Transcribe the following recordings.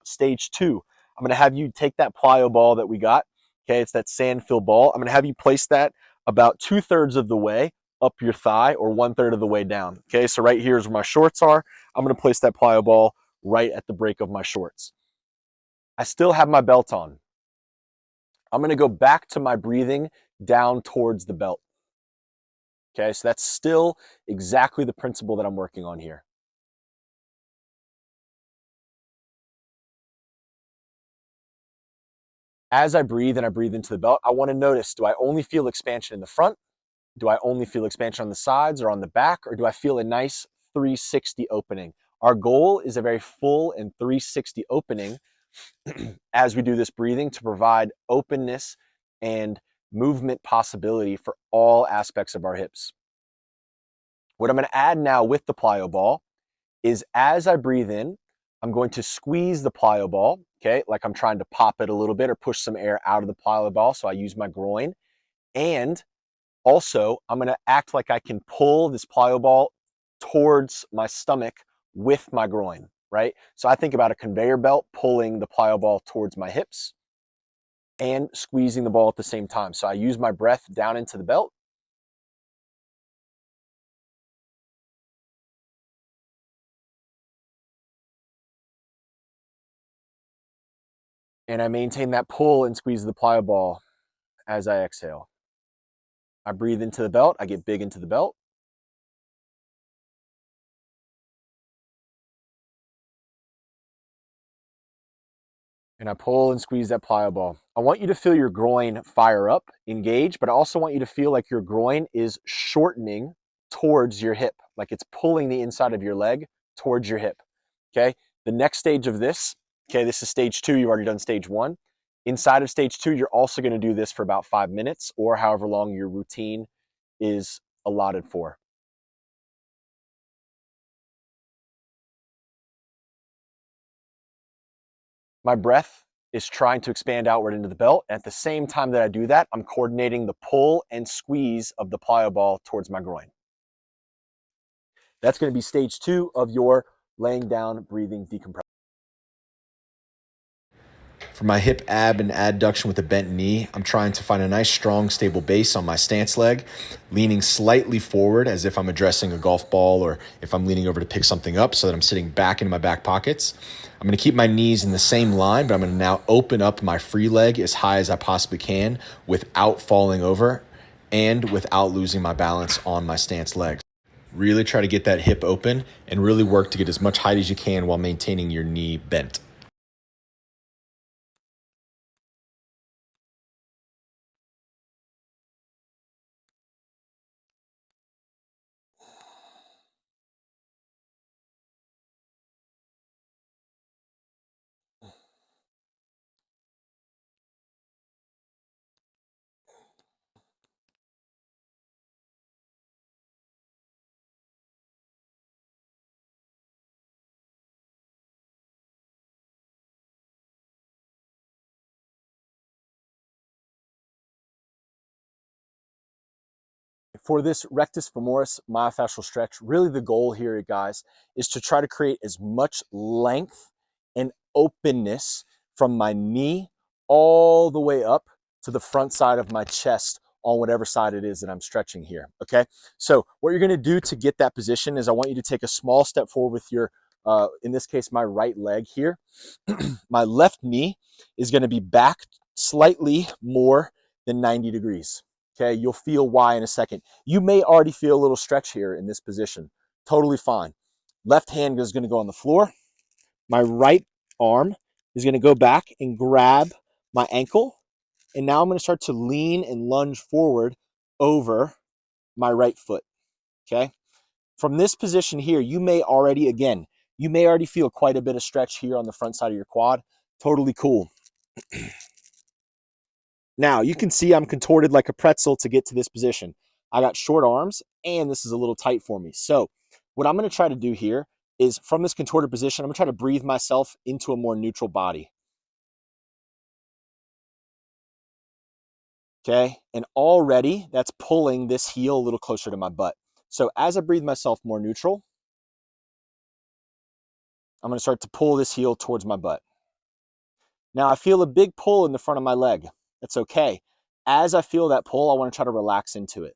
stage 2. I'm going to have you take that plyo ball that we got. Okay, it's that sand fill ball. I'm going to have you place that about 2/3 of the way up your thigh or 1/3 of the way down. Okay, so right here is where my shorts are. I'm going to place that plyo ball right at the break of my shorts. I still have my belt on. I'm going to go back to my breathing down towards the belt. Okay, so that's still exactly the principle that I'm working on here. As I breathe and I breathe into the belt, I want to notice, do I only feel expansion in the front? Do I only feel expansion on the sides or on the back? Or do I feel a nice 360 opening? Our goal is a very full and 360 opening as we do this breathing to provide openness and movement possibility for all aspects of our hips. What I'm going to add now with the plyo ball is as I breathe in, I'm going to squeeze the plyo ball, okay, like I'm trying to pop it a little bit or push some air out of the plyo ball, so I use my groin. And also, I'm going to act like I can pull this plyo ball towards my stomach with my groin, right? So I think about a conveyor belt pulling the plyo ball towards my hips and squeezing the ball at the same time. So I use my breath down into the belt. And I maintain that pull and squeeze the plyo ball as I exhale. I breathe into the belt. I get big into the belt. And I pull and squeeze that plyo ball. I want you to feel your groin fire up, engage, but I also want you to feel like your groin is shortening towards your hip, like it's pulling the inside of your leg towards your hip. Okay. The next stage of this, okay, this is stage 2. You've already done stage 1. Inside of stage 2, you're also going to do this for about 5 minutes or however long your routine is allotted for. My breath is trying to expand outward into the belt. And at the same time that I do that, I'm coordinating the pull and squeeze of the plyo ball towards my groin. That's going to be stage 2 of your laying down breathing decompression. For my hip ab and adduction with a bent knee, I'm trying to find a nice, strong, stable base on my stance leg, leaning slightly forward as if I'm addressing a golf ball or if I'm leaning over to pick something up so that I'm sitting back into my back pockets. I'm going to keep my knees in the same line, but I'm going to now open up my free leg as high as I possibly can without falling over and without losing my balance on my stance leg. Really try to get that hip open and really work to get as much height as you can while maintaining your knee bent. For this rectus femoris myofascial stretch, really the goal here, guys, is to try to create as much length and openness from my knee all the way up to the front side of my chest on whatever side it is that I'm stretching here, okay? So what you're gonna do to get that position is I want you to take a small step forward with your, in this case, my right leg here. My left knee is gonna be back slightly more than 90 degrees. Okay, you'll feel why in a second. You may already feel a little stretch here in this position. Totally fine. Left hand is going to go on the floor. My right arm is going to go back and grab my ankle. And now I'm going to start to lean and lunge forward over my right foot. Okay. From this position here, you may already feel quite a bit of stretch here on the front side of your quad. Totally cool. Now, you can see I'm contorted like a pretzel to get to this position. I got short arms, and this is a little tight for me. So what I'm going to try to do here is from this contorted position, I'm going to try to breathe myself into a more neutral body. Okay, and already that's pulling this heel a little closer to my butt. So as I breathe myself more neutral, I'm going to start to pull this heel towards my butt. Now I feel a big pull in the front of my leg. That's okay. As I feel that pull, I want to try to relax into it.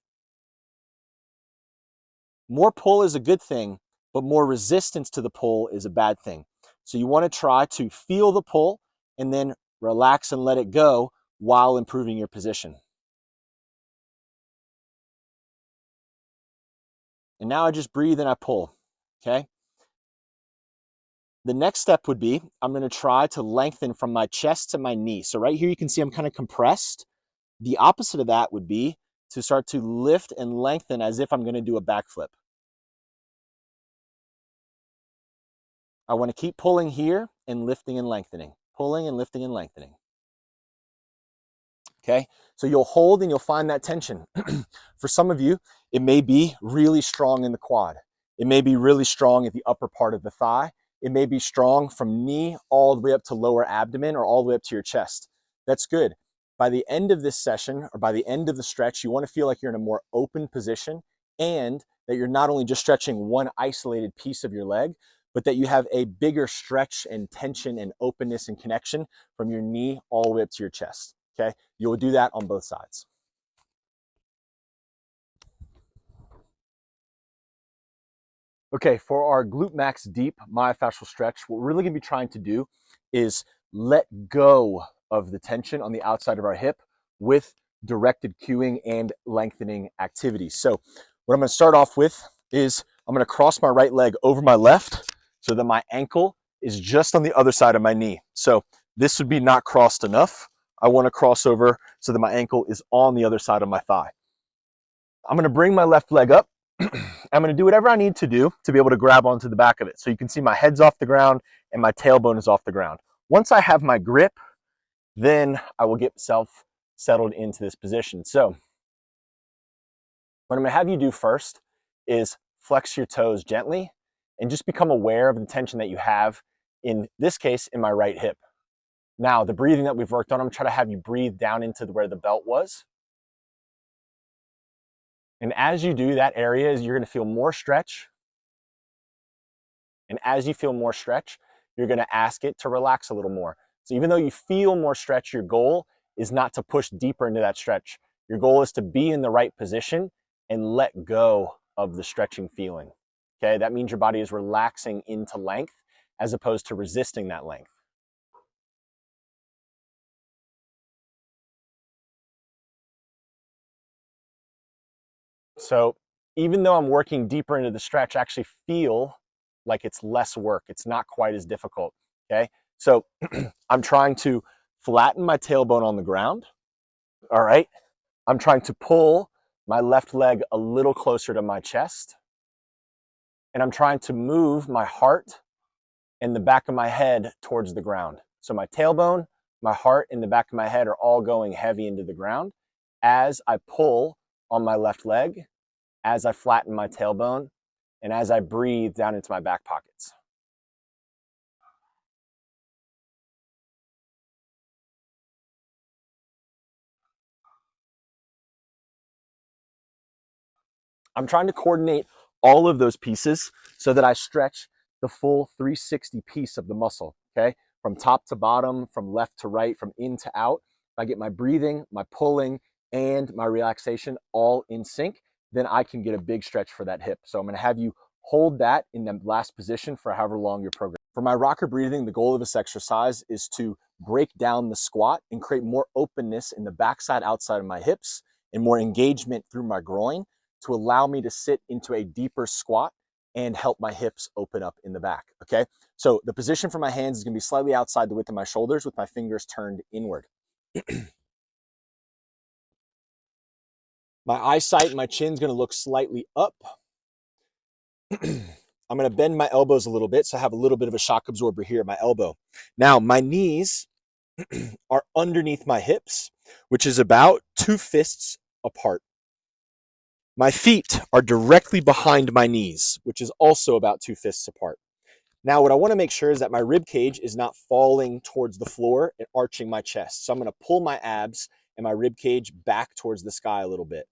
More pull is a good thing, but more resistance to the pull is a bad thing. So you want to try to feel the pull and then relax and let it go while improving your position. And now I just breathe and I pull, okay? The next step would be, I'm gonna try to lengthen from my chest to my knee. So right here, you can see I'm kind of compressed. The opposite of that would be to start to lift and lengthen as if I'm gonna do a backflip. I wanna keep pulling here and lifting and lengthening, pulling and lifting and lengthening. Okay, so you'll hold and you'll find that tension. For some of you, it may be really strong in the quad. It may be really strong at the upper part of the thigh. It may be strong from knee all the way up to lower abdomen or all the way up to your chest. That's good. By the end of this session or by the end of the stretch, you want to feel like you're in a more open position and that you're not only just stretching one isolated piece of your leg, but that you have a bigger stretch and tension and openness and connection from your knee all the way up to your chest. Okay, you'll do that on both sides. Okay, for our glute max deep myofascial stretch, what we're really gonna be trying to do is let go of the tension on the outside of our hip with directed cueing and lengthening activities. So what I'm gonna start off with is I'm gonna cross my right leg over my left so that my ankle is just on the other side of my knee. So this would be not crossed enough. I wanna cross over so that my ankle is on the other side of my thigh. I'm gonna bring my left leg up. I'm gonna do whatever I need to do to be able to grab onto the back of it. So you can see my head's off the ground and my tailbone is off the ground. Once I have my grip, then I will get myself settled into this position. So what I'm gonna have you do first is flex your toes gently and just become aware of the tension that you have, in this case, in my right hip. Now, the breathing that we've worked on, I'm gonna try to have you breathe down into where the belt was. And as you do, that area, you're gonna feel more stretch. And as you feel more stretch, you're gonna ask it to relax a little more. So even though you feel more stretch, your goal is not to push deeper into that stretch. Your goal is to be in the right position and let go of the stretching feeling. Okay, that means your body is relaxing into length as opposed to resisting that length. So even though I'm working deeper into the stretch, I actually feel like it's less work. It's not quite as difficult, okay? So I'm trying to flatten my tailbone on the ground, all right? I'm trying to pull my left leg a little closer to my chest, and I'm trying to move my heart and the back of my head towards the ground. So my tailbone, my heart, and the back of my head are all going heavy into the ground as I pull on my left leg, as I flatten my tailbone, and as I breathe down into my back pockets. I'm trying to coordinate all of those pieces so that I stretch the full 360 piece of the muscle, okay? From top to bottom, from left to right, from in to out. If I get my breathing, my pulling, and my relaxation all in sync, then I can get a big stretch for that hip. So I'm gonna have you hold that in the last position for however long your program. For my rocker breathing, the goal of this exercise is to break down the squat and create more openness in the backside, outside of my hips, and more engagement through my groin to allow me to sit into a deeper squat and help my hips open up in the back, okay? So the position for my hands is gonna be slightly outside the width of my shoulders with my fingers turned inward. My eyesight, my chin's gonna look slightly up. I'm gonna bend my elbows a little bit so I have a little bit of a shock absorber here at my elbow. Now, my knees are underneath my hips, which is about 2 fists apart. My feet are directly behind my knees, which is also about 2 fists apart. Now, what I want to make sure is that my rib cage is not falling towards the floor and arching my chest. So I'm going to pull my abs and my rib cage back towards the sky a little bit.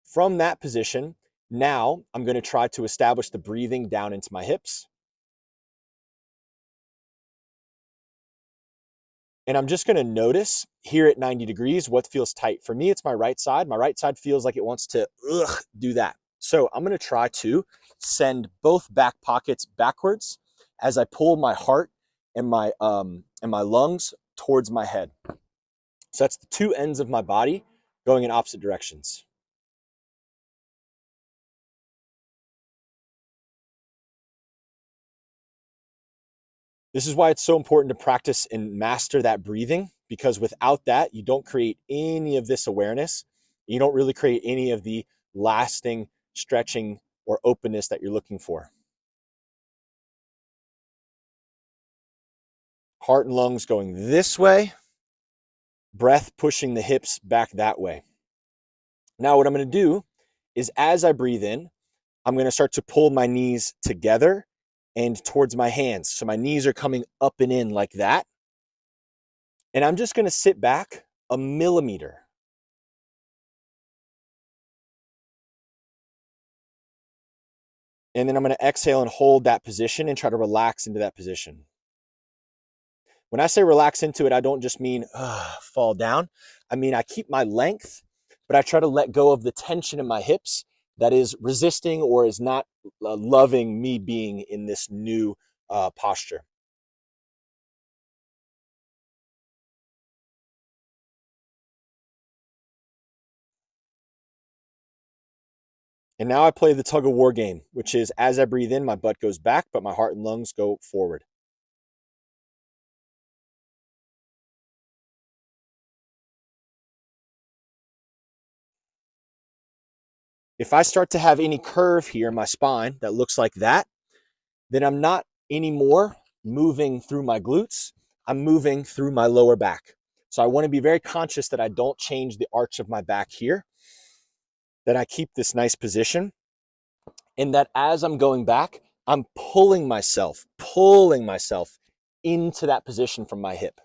From that position, now I'm going to try to establish the breathing down into my hips. And I'm just gonna notice here at 90 degrees what feels tight. For me, it's my right side. My right side feels like it wants to do that. So I'm gonna try to send both back pockets backwards as I pull my heart and my lungs towards my head. So that's the two ends of my body going in opposite directions. This is why it's so important to practice and master that breathing, because without that, you don't create any of this awareness. You don't really create any of the lasting stretching or openness that you're looking for. Heart and lungs going this way, breath pushing the hips back that way. Now, what I'm going to do is as I breathe in, I'm going to start to pull my knees together and towards my hands. So my knees are coming up and in like that. And I'm just going to sit back a millimeter. And then I'm going to exhale and hold that position and try to relax into that position. When I say relax into it, I don't just mean fall down. I mean, I keep my length, but I try to let go of the tension in my hips that is resisting or is not loving me being in this new posture. And now I play the tug of war game, which is as I breathe in, my butt goes back, but my heart and lungs go forward. If I start to have any curve here in my spine that looks like that, then I'm not anymore moving through my glutes. I'm moving through my lower back. So I want to be very conscious that I don't change the arch of my back here, that I keep this nice position, and that as I'm going back, I'm pulling myself into that position from my hip.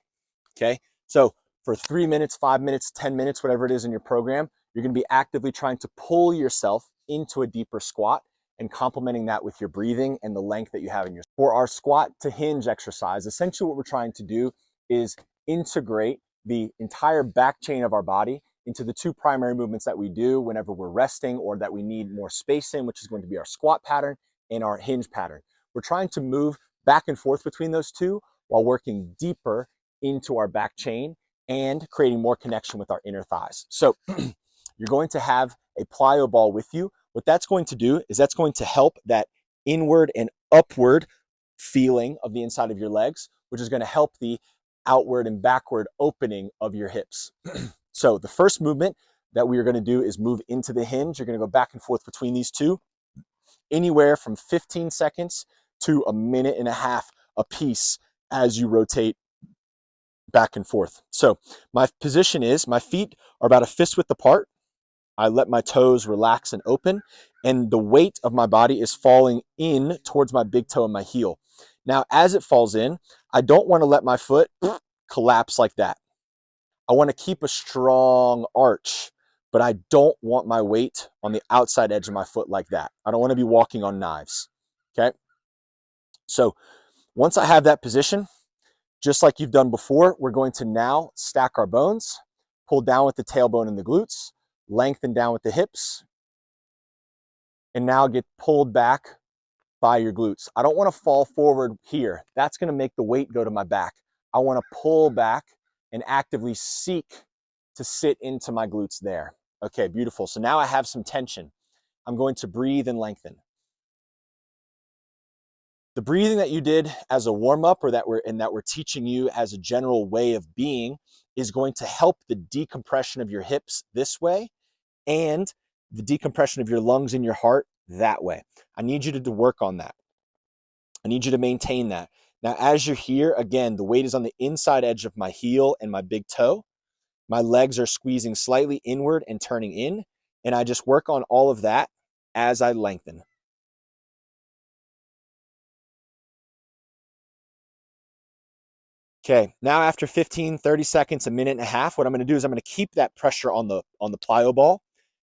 Okay. So for 3 minutes, 5 minutes, 10 minutes, whatever it is in your program, you're going to be actively trying to pull yourself into a deeper squat and complementing that with your breathing and the length that you have in your. For our squat to hinge exercise, essentially what we're trying to do is integrate the entire back chain of our body into the two primary movements that we do whenever we're resting or that we need more space in, which is going to be our squat pattern and our hinge pattern. We're trying to move back and forth between those two while working deeper into our back chain and creating more connection with our inner thighs. So you're going to have a plyo ball with you. What that's going to do is that's going to help that inward and upward feeling of the inside of your legs, which is going to help the outward and backward opening of your hips. So the first movement that we are going to do is move into the hinge. You're going to go back and forth between these two, anywhere from 15 seconds to a minute and a half a piece as you rotate back and forth. So my position is my feet are about a fist width apart. I let my toes relax and open, and the weight of my body is falling in towards my big toe and my heel. Now, as it falls in, I don't want to let my foot collapse like that. I want to keep a strong arch, but I don't want my weight on the outside edge of my foot like that. I don't want to be walking on knives. Okay. So once I have that position, just like you've done before, we're going to now stack our bones, pull down with the tailbone and the glutes, lengthen down with the hips, and now get pulled back by your glutes. I don't want to fall forward here. That's going to make the weight go to my back. I want to pull back and actively seek to sit into my glutes there. Okay, beautiful. So now I have some tension. I'm going to breathe and lengthen. The breathing that you did as a warm-up or that we're teaching you as a general way of being is going to help the decompression of your hips this way and the decompression of your lungs and your heart that way. I need you to work on that. I need you to maintain that. Now, as you're here, again, the weight is on the inside edge of my heel and my big toe. My legs are squeezing slightly inward and turning in, and I just work on all of that as I lengthen. Okay, now after 15, 30 seconds, a minute and a half, what I'm gonna do is I'm gonna keep that pressure on the plyo ball,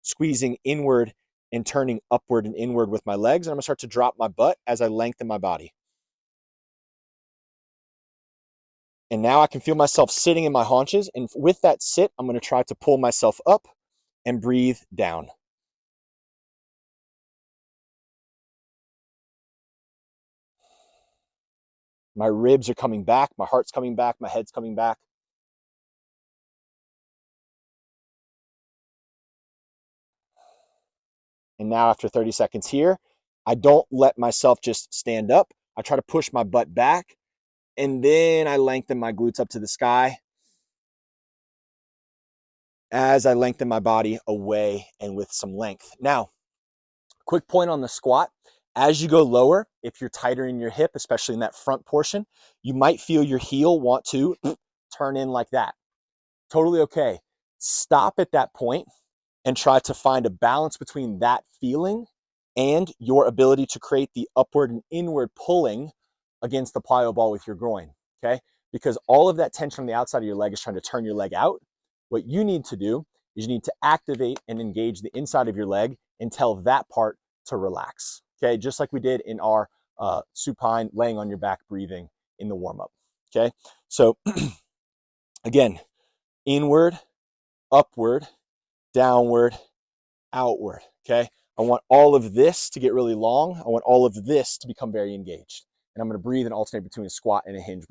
squeezing inward and turning upward and inward with my legs. And I'm gonna start to drop my butt as I lengthen my body. And now I can feel myself sitting in my haunches. And with that sit, I'm going to try to pull myself up and breathe down. My ribs are coming back. My heart's coming back. My head's coming back. And now after 30 seconds here, I don't let myself just stand up. I try to push my butt back, and then I lengthen my glutes up to the sky as I lengthen my body away and with some length. Now, quick point on the squat. As you go lower, if you're tighter in your hip, especially in that front portion, you might feel your heel want to turn in like that. Totally okay. Stop at that point and try to find a balance between that feeling and your ability to create the upward and inward pulling against the plyo ball with your groin, okay? Because all of that tension on the outside of your leg is trying to turn your leg out. What you need to do is you need to activate and engage the inside of your leg and tell that part to relax, okay? Just like we did in our supine, laying on your back, breathing in the warm-up, okay? So again, inward, upward, downward, outward, okay? I want all of this to get really long. I want all of this to become very engaged. And I'm going to breathe and alternate between a squat and a hinge with